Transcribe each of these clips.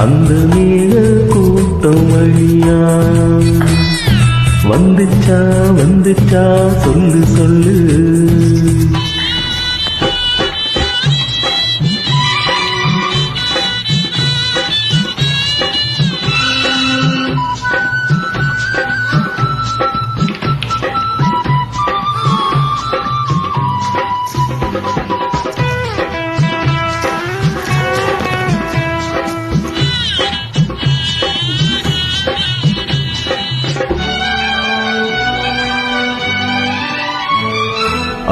அந்த மேக கூட்டம் வழியா வந்துச்சா வந்துச்சா சொல்லு சொல்லு.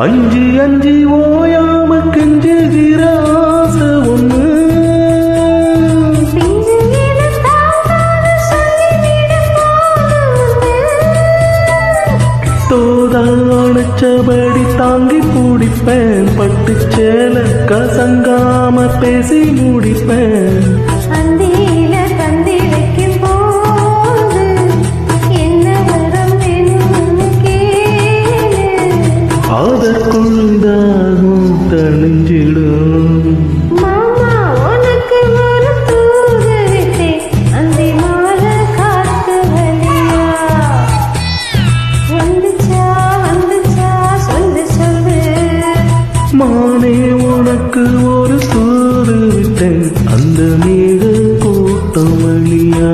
அஞ்சு அஞ்சு ஓயாம கெஞ்சுகிற ஆசை ஒண்ணு தோதானச்சபடி தாங்கி பிடிப்பேன், பட்டு சேல கசங்காம பேசி முடிப்பேன். அதற்குள்ளாகும் தணிஞ்சிடும் மாமா உனக்கு ஒரு தூது விட்டேன், அந்த மாலை காத்து வழியா வந்துச்சா வந்துச்சா சொல்லு சொல்லு. மானே உனக்கு ஒரு தூது விட்டேன், அந்த மேக கூட்டம் வழியா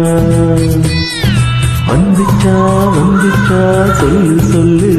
வந்துச்சா வந்துச்சா சொல்லு சொல்லு.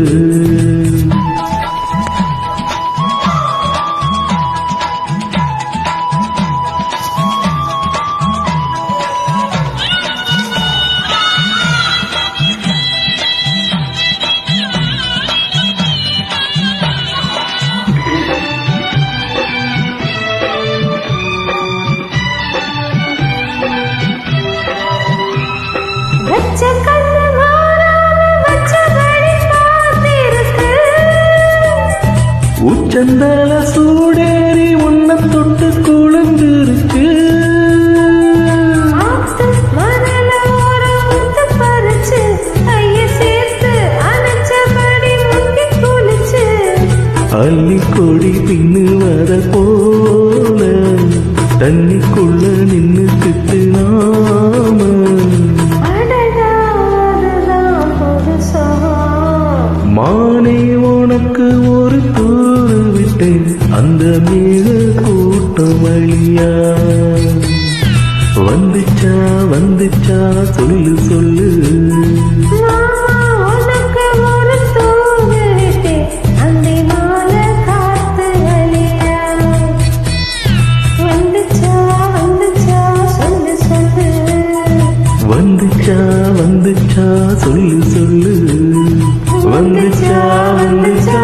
உச்சந்தல சூடேறி உன்னை தொட்டு குளிர்ந்துருக்கு, அள்ளி கொடி பின்னு வர போல தண்ணிக்குள்ள நின்னு திட்டு நாம. மானே உனக்கு ஒரு தூது விட்டேன், அந்த மேக கூட்டம் வழியா வந்துச்சா வந்துச்சா சொல்லு சொல்லு. வந்துச்சா வந்துச்சா சொல்லு சொல்லு. வந்துச்சா வந்துச்சா